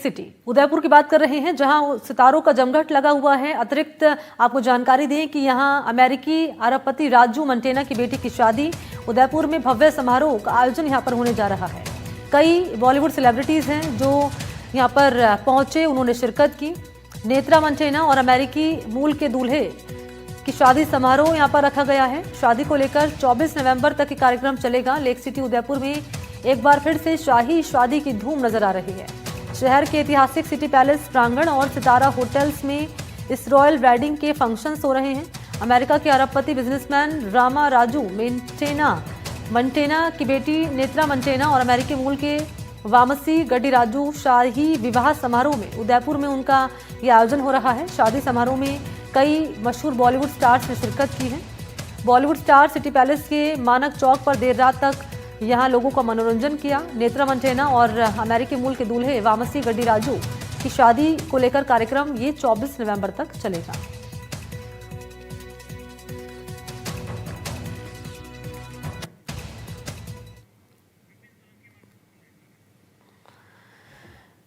City Udaipur की बात कर रहे हैं, जहां सितारों का जमघट लगा हुआ है। अतिरिक्त आपको जानकारी दें कि यहां अमेरिकी अरबपति राजू मंटेना की बेटी की शादी, उदयपुर में भव्य समारोह का आयोजन यहां पर होने जा रहा है। कई बॉलीवुड सेलिब्रिटीज हैं जो यहां पर पहुंचे, उन्होंने शिरकत की। नेत्रा मंटेना और अमेरिकी मूल के दूल्हे की शादी समारोह यहां पर रखा गया है। शादी को लेकर 24 नवंबर तक ये कार्यक्रम चलेगा। लेक सिटी उदयपुर में एक बार फिर से शाही शादी की धूम नजर आ रही है। शहर के ऐतिहासिक सिटी पैलेस प्रांगण और सितारा होटल्स में इस रॉयल वेडिंग के फंक्शंस हो रहे हैं। अमेरिका के अरबपति बिजनेसमैन रामा राजू मंटेना की बेटी नेत्रा मंटेना और अमेरिकी मूल के वामसी गड्डी राजू शाही विवाह समारोह में उदयपुर में उनका ये आयोजन हो रहा है। शादी समारोह में कई मशहूर बॉलीवुड स्टार्स ने शिरकत की है। बॉलीवुड स्टार सिटी पैलेस के मानक चौक पर देर रात तक यहां लोगों का मनोरंजन किया। नेत्रा मंटेना और अमेरिकी मूल के दूल्हे वामसी गड्डी राजू की शादी को लेकर कार्यक्रम ये 24 नवंबर तक चलेगा।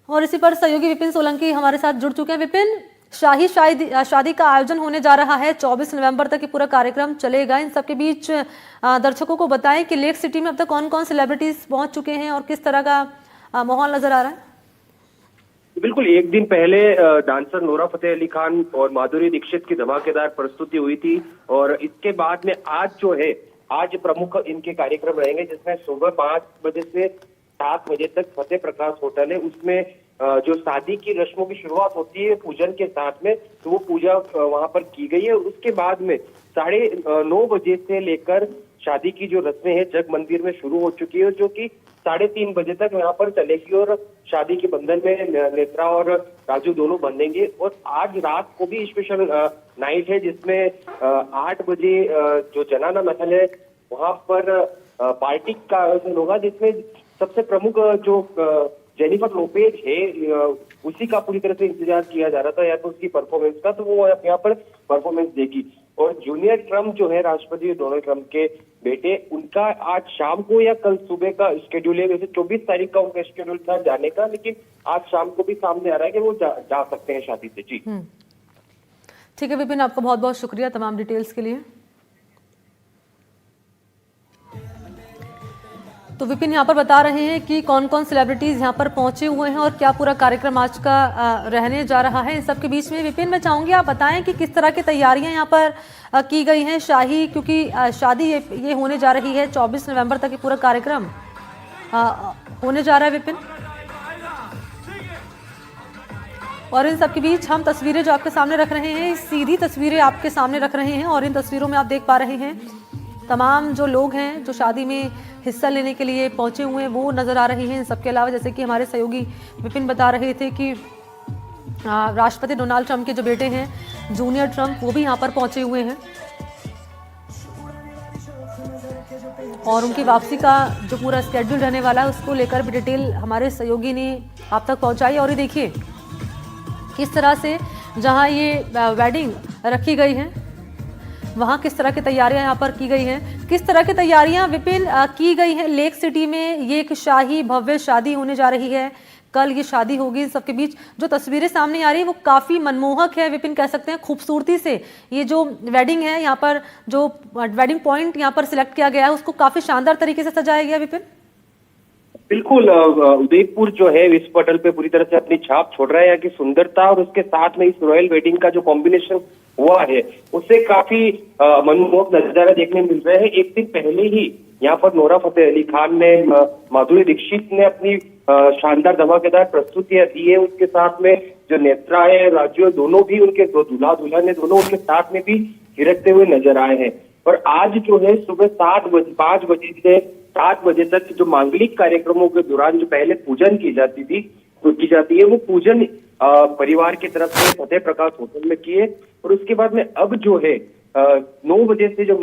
और इसी पर सहयोगी विपिन सोलंकी हमारे साथ जुड़ चुके हैं। विपिन, शादी का आयोजन होने जा रहा है, 24 नवंबर तक ये पूरा कार्यक्रम चलेगा। इन सबके बीच दर्शकों को बताएं कि लेक सिटी में अब तक कौन कौन सेलिब्रिटीज पहुंच चुके हैं और किस तरह का माहौल नजर आ रहा है। बिल्कुल, एक दिन पहले डांसर नोरा फतेह अली खान और माधुरी दीक्षित की धमाकेदार प्रस्तुति हुई थी और इसके बाद में आज प्रमुख इनके कार्यक्रम रहेंगे, जिसमें सुबह 5 बजे से 7 बजे तक फतेह प्रकाश होटल है, उसमें जो शादी की रस्मों की शुरुआत होती है पूजन के साथ में, तो वो पूजा वहां पर की गई है। उसके बाद में 9:30 बजे से लेकर शादी की जो रस्में हैं जग मंदिर में शुरू हो चुकी है, जो कि 3:30 बजे तक यहाँ पर चलेगी और शादी के बंधन में नेत्रा और राजू दोनों बंधेंगे। और आज रात को भी स्पेशल नाइट है, जिसमें 8 बजे जो जनाना महल है वहां पर पार्टी का आयोजन होगा, जिसमें सबसे प्रमुख जो जेनिफर लोपेज है उसी का पूरी तरह से इंतजार किया जा रहा था, या तो उसकी परफॉर्मेंस का, तो वो यहाँ पर परफॉर्मेंस देगी। और जूनियर ट्रम्प जो है राष्ट्रपति डोनाल्ड ट्रम्प के बेटे, उनका आज शाम को या कल सुबह का स्केड्यूल है। वैसे 24 तारीख का उनका स्केड्यूल था जाने का, लेकिन आज शाम को भी सामने आ रहा है कि वो जा सकते हैं शादी से। जी ठीक है विपिन, आपका बहुत बहुत शुक्रिया तमाम डिटेल्स के लिए। तो विपिन यहाँ पर बता रहे हैं कि कौन कौन सेलिब्रिटीज यहाँ पर पहुंचे हुए हैं और क्या पूरा कार्यक्रम आज का रहने जा रहा है। इन सब के बीच में विपिन, मैं चाहूंगी आप बताएं कि किस तरह की तैयारियां यहाँ पर की गई हैं शाही, क्योंकि शादी ये होने जा रही है 24 नवंबर तक ये पूरा कार्यक्रम होने जा रहा है विपिन। और इन सब के बीच हम तस्वीरें जो आपके सामने रख रहे हैं, सीधी तस्वीरें आपके सामने रख रहे हैं और इन तस्वीरों में आप देख पा रहे हैं तमाम जो लोग हैं जो शादी में हिस्सा लेने के लिए पहुंचे हुए हैं वो नजर आ रहे हैं। इन सबके अलावा जैसे कि हमारे सहयोगी विपिन बता रहे थे कि राष्ट्रपति डोनाल्ड ट्रंप के जो बेटे हैं जूनियर ट्रंप, वो भी यहाँ पर पहुंचे हुए हैं और उनकी वापसी का जो पूरा स्केड्यूल रहने वाला है उसको लेकर भी डिटेल हमारे सहयोगी ने आप तक पहुंचाई। और ये देखिए किस तरह से जहाँ ये वेडिंग रखी गई है वहाँ किस तरह की तैयारियां यहाँ पर की गई हैं, किस तरह की तैयारियां विपिन की गई हैं। लेक सिटी में ये एक शाही भव्य शादी होने जा रही है, कल ये शादी होगी। सबके बीच जो तस्वीरें सामने आ रही है वो काफ़ी मनमोहक है विपिन, कह सकते हैं खूबसूरती से। ये जो वेडिंग है यहाँ पर, जो वेडिंग पॉइंट यहाँ पर सिलेक्ट किया गया है उसको काफ़ी शानदार तरीके से सजाया गया विपिन। बिल्कुल, उदयपुर जो है विश्व पटल पे पूरी तरह से अपनी छाप छोड़ रहा है। यहाँ की सुंदरता और उसके साथ में इस रॉयल वेडिंग का जो कॉम्बिनेशन हुआ है उससे काफी मनमोहक नजारा देखने मिल रहा है। एक दिन पहले ही यहाँ पर नोरा फतेह अली खान ने, माधुरी दीक्षित ने अपनी शानदार धमाकेदार प्रस्तुतियां दी है। उसके साथ में जो नेत्रा है, राजू, दोनों भी उनके दूल्हा दुल्हन है, दोनों उनके साथ में भी थिरकते हुए नजर आए हैं। और आज जो है सुबह 5 बजे से 7 बजे तक जो मांगलिक कार्यक्रमों के दौरान जो पहले पूजन की जाती है वो पूजन परिवार की तरफ से फतेह प्रकाश होटल में किए। और उसके बाद में अब जो है 9 बजे से जो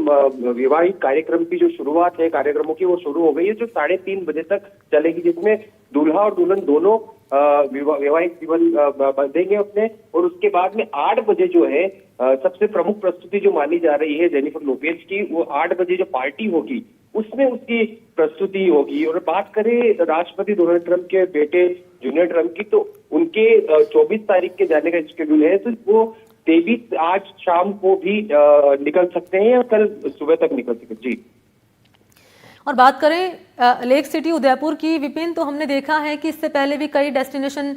विवाहिक कार्यक्रम की जो शुरुआत है कार्यक्रमों की वो शुरू हो गई है, जो 3:30 बजे तक चलेगी, जिसमें दूल्हा और दुल्हन दोनों वैवाहिक जीवन बंधेंगे अपने। और उसके बाद में 8 बजे जो है सबसे प्रमुख प्रस्तुति जो मानी जा रही है जेनिफर लोपेज की, वो 8 बजे जो पार्टी होगी उसमें उसकी प्रस्तुति होगी। और बात करें राष्ट्रपति डोनाल्ड ट्रंप के बेटे जूनियर ट्रम्प की, तो उनके 24 तारीख के जाने का शेड्यूल है, तो वो 23 आज शाम को भी निकल सकते हैं या कल सुबह तक निकल सकते हैं। जी। और बात करें लेक सिटी उदयपुर की विपिन, तो हमने देखा है कि इससे पहले भी कई डेस्टिनेशन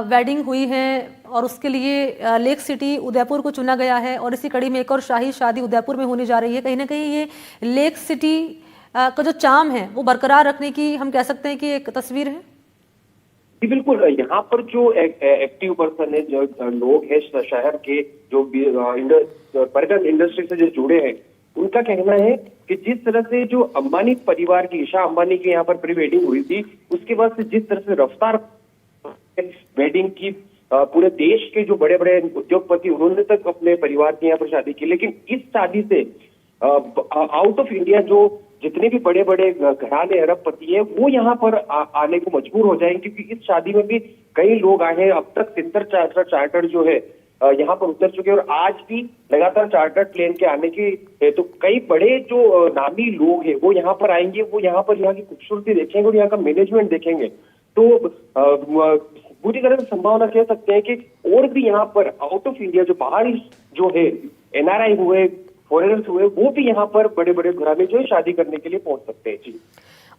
वेडिंग हुई है और उसके लिए लेक सिटी उदयपुर को चुना गया है और इसी कड़ी में एक और शाही शादी उदयपुर में होने जा रही है। कहीं ना कहीं ये लेक सिटी का जो चार्म है वो बरकरार रखने की हम कह सकते हैं कि एक तस्वीर है। जी बिल्कुल, यहाँ पर जो एक्टिव पर्सन है, जो लोग हैं शहर के, जो पर्यटन इंडस्ट्री से जो जुड़े हैं, उनका कहना है कि जिस तरह से जो अंबानी परिवार की, ईशा अंबानी की यहाँ पर प्री वेडिंग हुई थी, उसके बाद से जिस तरह से रफ्तार वेडिंग की पूरे देश के जो बड़े बड़े उद्योगपति उन्होंने तक अपने परिवार की यहाँ पर शादी की, लेकिन इस शादी से आउट ऑफ इंडिया जो जितने भी बड़े बड़े घराने अरबपति है वो यहाँ पर आने को मजबूर हो जाएंगे, क्योंकि इस शादी में भी कई लोग आए हैं। अब तक 73 चार्टर जो है यहाँ पर उतर चुके हैं और आज भी लगातार चार्टर प्लेन के आने की है, तो कई बड़े जो नामी लोग हैं वो यहाँ पर आएंगे, वो यहाँ पर यहाँ की खूबसूरती देखेंगे और यहाँ का मैनेजमेंट देखेंगे। तो पूरी तरह से संभावना कह सकते हैं कि और भी यहाँ पर आउट ऑफ इंडिया जो बाहर जो है NRI हुए, फॉरेनर्स हुए, वो भी यहाँ पर बड़े बड़े घराने जो है शादी करने के लिए पहुंच सकते हैं। जी।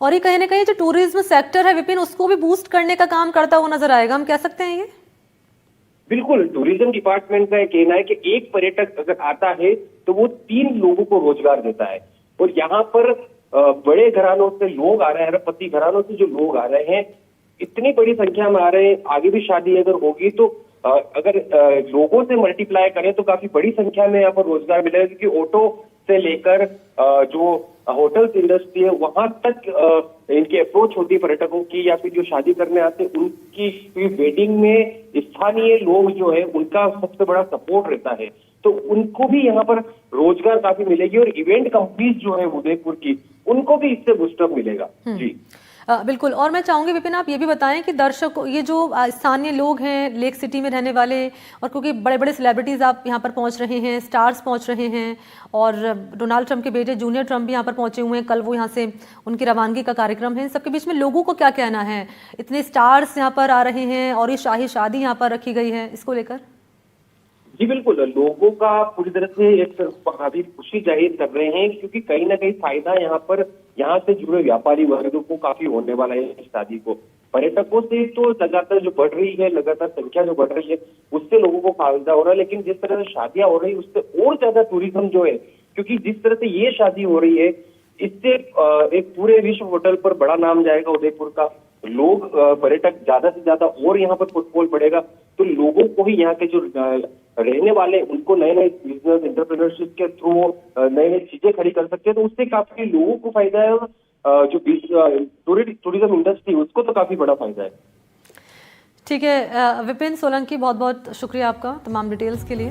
और ये कहीं ना कहीं जो टूरिज्म सेक्टर है विपिन, उसको भी बूस्ट करने का काम करता हुआ नजर आएगा, हम कह सकते हैं ये। बिल्कुल, टूरिज्म डिपार्टमेंट का यह कहना है कि एक पर्यटक अगर आता है तो वो 3 लोगों को रोजगार देता है, और यहाँ पर बड़े घरानों से लोग आ रहे हैं, अरबपति घरानों से जो लोग आ रहे हैं, इतनी बड़ी संख्या में आ रहे हैं। आगे भी शादी अगर होगी तो अगर लोगों से मल्टीप्लाई करें तो काफी बड़ी संख्या में यहाँ पर रोजगार मिलेगा, क्योंकि ऑटो से लेकर जो होटल्स इंडस्ट्री है वहां तक इनकी अप्रोच होती है पर्यटकों की, या फिर जो शादी करने आते हैं उनकी वेडिंग में स्थानीय लोग जो है उनका सबसे बड़ा सपोर्ट रहता है, तो उनको भी यहाँ पर रोजगार काफी मिलेगी। और इवेंट कंपनीज जो है उदयपुर की, उनको भी इससे बूस्टअप मिलेगा। जी बिल्कुल। और मैं चाहूंगी विपिन आप ये भी बताएं कि दर्शकों, ये जो स्थानीय लोग हैं लेक सिटी में रहने वाले, और क्योंकि बड़े बड़े सेलिब्रिटीज आप यहाँ पर पहुँच रहे हैं, स्टार्स पहुँच रहे हैं, और डोनाल्ड ट्रंप के बेटे जूनियर ट्रंप भी यहाँ पर पहुँचे हुए हैं, कल वो यहाँ से उनकी रवानगी का कार्यक्रम है। इन सबके बीच में लोगों को क्या कहना है, इतने स्टार्स यहाँ पर आ रहे हैं और ये शाही शादी यहाँ पर रखी गई है, इसको लेकर? जी बिल्कुल, लोगों का पूरी तरह से एक काफी खुशी जाहिर कर रहे हैं, क्योंकि कहीं ना कहीं फायदा यहाँ से जुड़े व्यापारी वर्ग को काफी होने वाला है इस शादी को। पर्यटकों से तो लगातार जो बढ़ रही है, लगातार संख्या जो बढ़ रही है, उससे लोगों को फायदा हो रहा है, लेकिन जिस तरह से शादियां हो रही है उससे और ज्यादा टूरिज्म जो है, क्योंकि जिस तरह से ये शादी हो रही है इससे एक पूरे विश्व होटल पर बड़ा नाम जाएगा उदयपुर का, लोग पर्यटक ज्यादा से ज्यादा और यहाँ पर फुटफॉल बढ़ेगा, तो लोगों को ही यहाँ के जो रहने वाले उनको नए नए बिजनेस एंटरप्रेन्योरशिप के थ्रू नई नई चीजें खड़ी कर सकते हैं, तो उससे काफी लोगों को फायदा है, और जो टूरिज्म इंडस्ट्री उसको तो काफी बड़ा फायदा है। ठीक है विपिन सोलंकी, बहुत बहुत शुक्रिया आपका तमाम डिटेल्स के लिए।